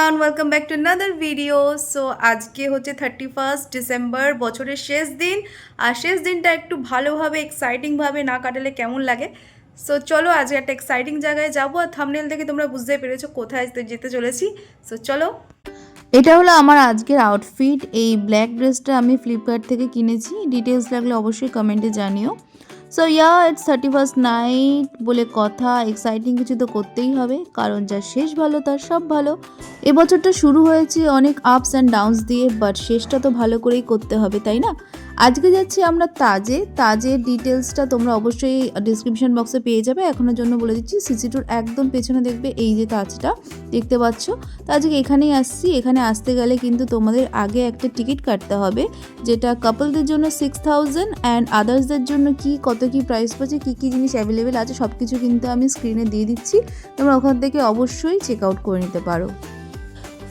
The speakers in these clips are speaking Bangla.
Everyone, welcome back to another video. So আজকে হচ্ছে 31 ডিসেম্বর, বছরের শেষ দিন। আর শেষ দিনটা একটু ভালোভাবে এক্সাইটিংভাবে না কাটালে কেমন লাগে। সো চলো আজকে একটা এক্সাইটিং জায়গায় যাবো, আর থাম্বনেল থেকে তোমরা বুঝতে পেরেছো কোথায় যেতে চলেছি। সো চলো, এটা হলো আমার আজকের আউটফিট। এই ব্ল্যাক ড্রেসটা আমি ফ্লিপকার্ট থেকে কিনেছি। ডিটেলস লাগলে অবশ্যই কমেন্টে জানিও। সো ইটস 31st নাইট বলে কথা, এক্সাইটিং কিছু তো করতেই হবে, কারণ যা শেষ ভালো তার সব ভালো। এবছরটা শুরু হয়েছে অনেক আপস অ্যান্ড ডাউনস দিয়ে, বাট শেষটা তো ভালো করেই করতে হবে, তাই না? আজকে যাচ্ছি আমরা তাজের ডিটেলসটা তোমরা অবশ্যই ডিসক্রিপশন বক্সে পেয়ে যাবে। এখনের জন্য বলে দিচ্ছি, সিসি2 একদম পেছনে দেখবে এই যে তাজটা দেখতে পাচ্ছ। তো আজকে এখানেই আসছি। এখানে আসতে গেলে কিন্তু তোমাদের আগে একটা টিকিট কাটতে হবে, যেটা কাপলদের জন্য 6000 অ্যান্ড আদার্সদের জন্য কত কি প্রাইস পড়ছে, কী জিনিস অ্যাভেলেবেল আছে সব কিছু কিন্তু আমি স্ক্রিনে দিয়ে দিচ্ছি। তোমরা ওখান থেকে অবশ্যই চেক আউট করে নিতে পারো।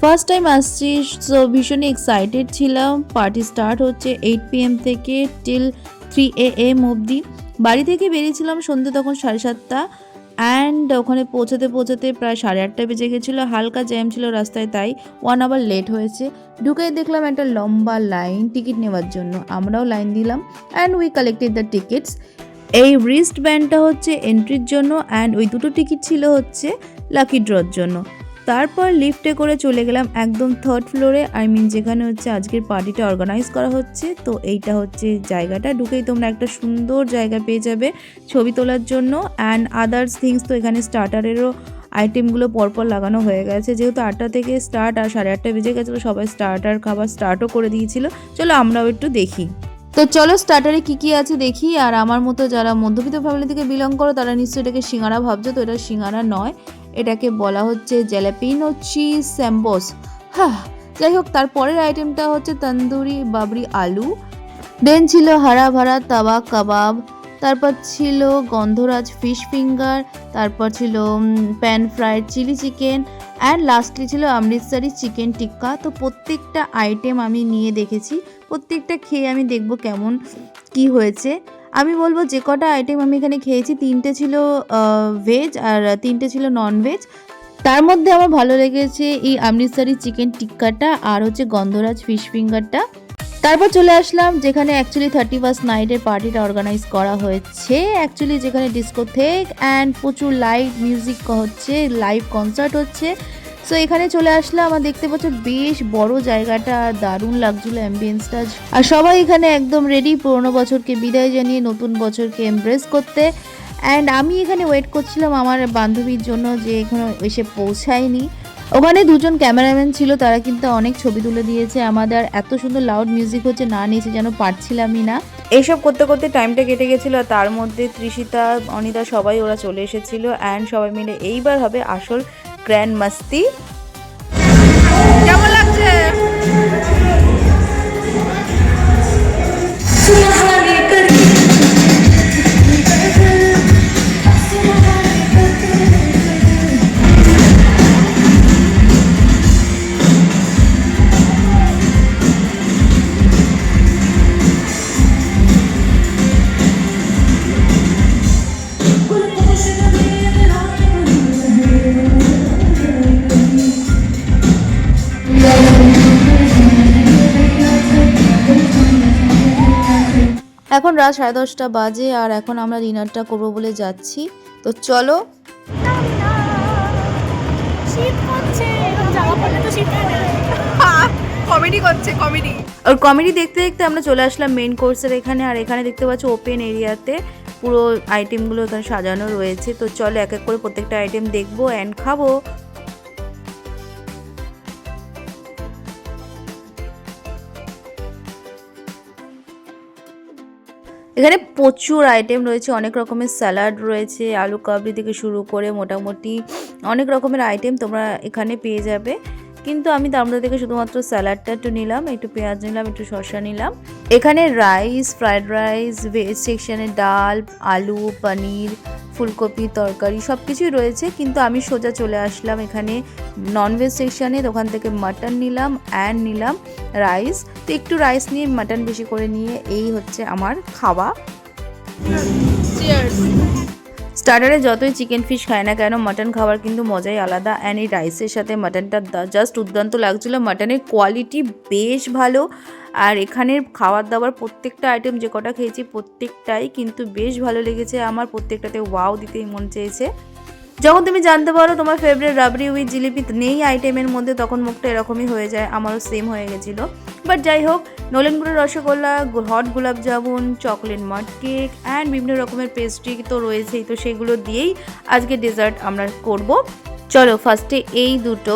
ফার্স্ট টাইম আসছি, সো ভীষণই এক্সাইটেড ছিলাম। পার্টি স্টার্ট হচ্ছে 8 PM থেকে টিল 3 AM অবধি। বাড়ি থেকে বেরিয়েছিলাম সন্ধ্যে তখন 7:30, অ্যান্ড ওখানে পৌঁছাতে প্রায় 8:30 বেজে গেছিলো। হালকা জ্যাম ছিল রাস্তায়, তাই 1 আওয়ার লেট হয়েছে। ঢুকে দেখলাম একটা লম্বা লাইন টিকিট নেওয়ার জন্য। আমরাও লাইন দিলাম and we collected the tickets. এই রিস্ট ব্যান্ডটা হচ্ছে এন্ট্রির জন্য, অ্যান্ড ওই দুটো টিকিট ছিল হচ্ছে লাকি ড্রর জন্য। তারপর লিফটে করে চলে গেলাম একদম 3rd ফ্লোরে, যেখানে হচ্ছে আজকের পার্টিটা অর্গানাইজ করা হচ্ছে। তো এইটা হচ্ছে জায়গাটা। ঢুকেই তোমরা একটা সুন্দর জায়গা পেয়ে যাবে ছবি তোলার জন্য, অ্যান্ড আদার্স থিংস। তো এখানে স্টার্টারেরও আইটেমগুলো পরপর লাগানো হয়ে গেছে, যেহেতু 8টা থেকে স্টার্ট আর 8:30 বেজে গেছিলো। সবাই স্টার্টার খাবার স্টার্টও করে দিয়েছিল। চলো আমরাও একটু দেখি। তো চলো স্টার্টারে কী আছে দেখি। আর আমার মতো যারা মধ্যবিত্ত ফ্যামিলি থেকে বিলং করো তারা নিশ্চয়ই এটাকে সিঙ্গারা ভাবছো। তো এটা সিঙ্গারা নয়, এটাকে বলা হচ্ছে জ্যালাপিনো চিজ স্যাম্বোস। যাই হোক, তারপরের আইটেমটা হচ্ছে তন্দুরি বাবরি আলু। দেন ছিল হারা ভারা তাওয়া কাবাব, তারপর ছিল গন্ধরাজ ফিশ ফিঙ্গার, তারপর ছিল pan fried chilli chicken, and lastly ছিল অমৃতসরি চিকেন টিক্কা। তো প্রত্যেকটা আইটেম আমি নিয়ে দেখেছি, প্রত্যেকটা খেয়ে আমি দেখব কেমন কি হয়েছে। আমি বলবো যে কটা আইটেম আমি এখানে খেয়েছি, 3টে ছিল ভেজ আর 3টে ছিল ননভেজ। তার মধ্যে আমার ভালো লেগেছে এই অমৃতসরি চিকেন টিক্কাটা আর হচ্ছে গন্ধরাজ ফিশ ফিঙ্গারটা। তারপর চলে আসলাম যেখানে অ্যাকচুয়ালি 31st নাইটের পার্টিটা অর্গানাইজ করা হয়েছে, অ্যাকচুয়ালি যেখানে ডিস্কোথেক অ্যান্ড প্রচুর লাইভ মিউজিক হচ্ছে, লাইভ কনসার্ট হচ্ছে। সো এখানে চলে আসলাম। আর দেখতে পাচ্ছ বেশ বড় জায়গাটা, আর দারুণ লাগছিল অ্যাম্বিয়েন্সটা। আর সবাই এখানে একদম রেডি পুরোনো বছরকে বিদায় জানিয়ে নতুন বছরকে এমব্রেস করতে। অ্যান্ড আমি এখানে ওয়েট করছিলাম আমার বান্ধবীর জন্য, যে এখানে এসে পৌঁছায়নি। ওখানে দুজন ক্যামেরাম্যান ছিল, তারা কিন্তু অনেক ছবি তুলে দিয়েছে আমাদের। এত সুন্দর লাউড মিউজিক হচ্ছে, না নিয়েছে যেন পারছিলামই না। এইসব করতে করতে টাইমটা কেটে গেছিলো। তার মধ্যে তৃষিতা অনিতা সবাই ওরা চলে এসেছিল, অ্যান্ড সবাই মিলে এইবার হবে আসল গ্র্যান্ড মাস্তি। কেমন লাগছে? এখন রাত 10:30 বাজে, আর এখন আমরা ডিনারটা করবো বলে যাচ্ছি। তো চলো। কমেডি করছে, কমেডি। আর কমেডি দেখতে দেখতে আমরা চলে আসলাম মেন কোর্সের এখানে। আর এখানে দেখতে পাচ্ছ ওপেন এরিয়াতে পুরো আইটেমগুলো এখানে সাজানো রয়েছে। তো চলো এক এক করে প্রত্যেকটা আইটেম দেখবো অ্যান্ড খাবো। এখানে প্রচুর আইটেম রয়েছে, অনেক রকমের স্যালাড রয়েছে, আলু কাবলি থেকে শুরু করে মোটামুটি অনেক রকমের আইটেম তোমরা এখানে পেয়ে যাবে। কিন্তু আমি তার মধ্যে থেকে শুধুমাত্র স্যালাডটা একটু নিলাম, একটু পেঁয়াজ নিলাম, একটু শসা নিলাম। এখানে রাইস, ফ্রাইড রাইস, ভেজ সেকশনে ডাল, আলু, পনির, ফুলকপি তরকারি সব কিছুই রয়েছে। কিন্তু আমি সোজা চলে আসলাম এখানে ননভেজ সেকশানে। ওখান থেকে মাটন নিলাম অ্যান্ড নিলাম রাইস। তো একটু রাইস নিয়ে মাটন বেশি করে নিয়ে এই হচ্ছে আমার খাওয়া। স্টার্টারে যতই চিকেন ফিশ খায় না কেন, মাটন খাবার কিন্তু মজাই আলাদা। অ্যান্ড এই রাইসের সাথে মাটনটা জাস্ট দুর্দান্ত লাগছিলো। মাটনের কোয়ালিটি বেশ ভালো। আর এখানের খাবার দাবার প্রত্যেকটা আইটেম যে কটা খেয়েছি প্রত্যেকটাই কিন্তু বেশ ভালো লেগেছে আমার। প্রত্যেকটাতে ওয়াও দিতেই মন চেয়েছে। যখন তুমি জানতে পারো তোমার ফেভারিট রাবড়ি উইথ জিলিপি নেই আইটেমের মধ্যে, তখন মুখটা এরকমই হয়ে যায়। আমারও সেম হয়ে গেছিলো। বাট যাই হোক, নলেনগুড়ের রসগোল্লা, হট গোলাপ জামুন, চকলেট মাড কেক অ্যান্ড বিভিন্ন রকমের পেস্ট্রি তো রয়েছেই, তো সেগুলো দিয়েই আজকে ডেজার্ট আমরা করব। চলো ফার্স্টে এই দুটো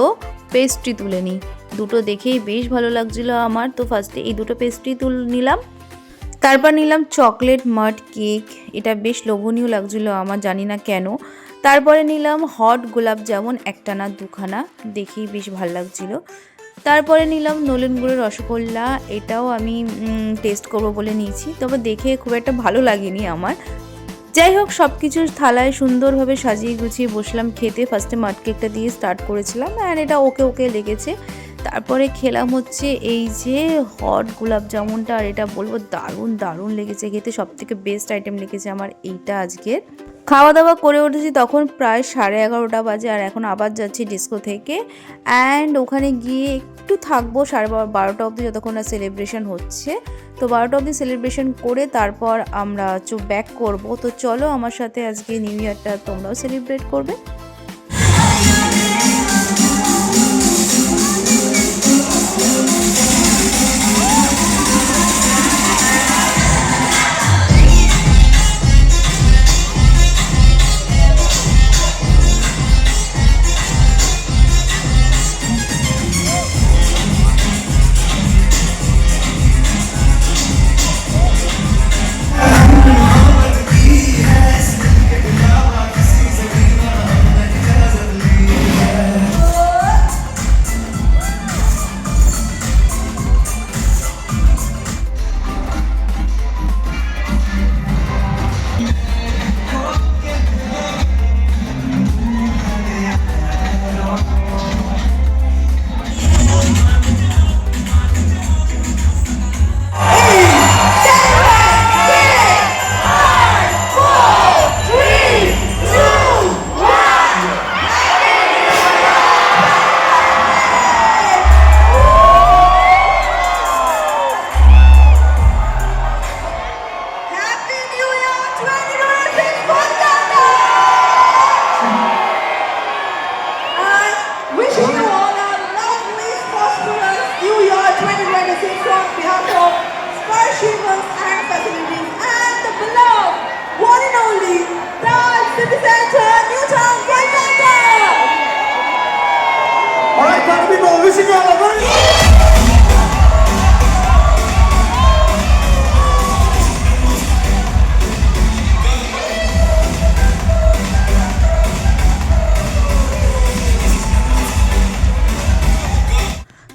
পেস্ট্রি তুলে নিই। দুটো দেখেই বেশ ভালো লাগছিলো আমার, তো ফার্স্টে এই দুটো পেস্ট্রি নিলাম। তারপর নিলাম চকলেট মাড কেক, এটা বেশ লোভনীয় লাগছিলো আমার, জানি না কেন। তারপরে নিলাম হট গোলাপ জামুন, একটা না দুখানা, দেখেই বেশ ভালো লাগছিলো। তারপরে নিলাম নলেন গুড়ের রসগোল্লা, এটাও আমি টেস্ট করব বলে নিয়েছি, তবে দেখে খুব একটা ভালো লাগেনি আমার। যাই হোক, সব কিছু থালায় সুন্দরভাবে সাজিয়ে গুছিয়ে বসলাম খেতে। ফার্স্টে মাড কেকটা দিয়ে স্টার্ট করেছিলাম অ্যান্ড এটা ওকে ওকে লেগেছে। তারপরে খেলাম হচ্ছে এই যে হট গোলাপ জামুনটা, আর এটা বলবো দারুণ দারুণ লেগেছে খেতে। সবথেকে বেস্ট আইটেম লেগেছে আমার এইটা আজকের। খাওয়া দাওয়া করে উঠেছি তখন প্রায় 11:30 বাজে, আর এখন আবার যাচ্ছি ডিস্কো থেকে। অ্যান্ড ওখানে গিয়ে একটু থাকবো 12:30 অবধি, যতক্ষণ না সেলিব্রেশন হচ্ছে। তো 12টা অবধি সেলিব্রেশন করে তারপর আমরা ব্যাক করব। তো চলো আমার সাথে আজকে নিউ ইয়ারটা তোমরাও সেলিব্রেট করবে।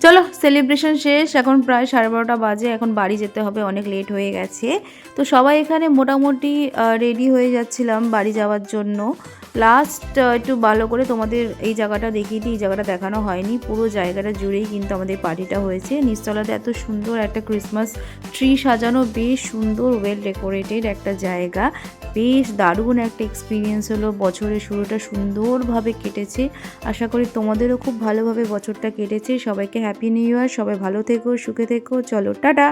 চলো সেলিব্রেশন শেষ, এখন প্রায় 12:30 বাজে, এখন বাড়ি যেতে হবে, অনেক লেট হয়ে গেছে। তো সবাই এখানে মোটামুটি রেডি হয়ে যাচ্ছিলাম বাড়ি যাওয়ার জন্য। লাস্ট একটু ভালো করে তোমাদের এই জায়গাটা দেখিয়ে দিই, এই জায়গাটা দেখানো হয়নি। পুরো জায়গাটা জুড়েই কিন্তু আমাদের পার্টিটা হয়েছে। নিচতলাতে এত সুন্দর একটা ক্রিসমাস ট্রি সাজানো, বেশ সুন্দর ওয়েল ডেকোরেটেড একটা জায়গা, বেশ দারুণ একটা এক্সপিরিয়েন্স হলো। বছরের শুরুটা সুন্দরভাবে কেটেছে, আশা করি তোমাদেরও খুব ভালোভাবে বছরটা কেটেছে। সবাইকে হ্যাপি নিউ ইয়ার, সবাই ভালো থেকো, সুখে থেকো। চলো টাটা।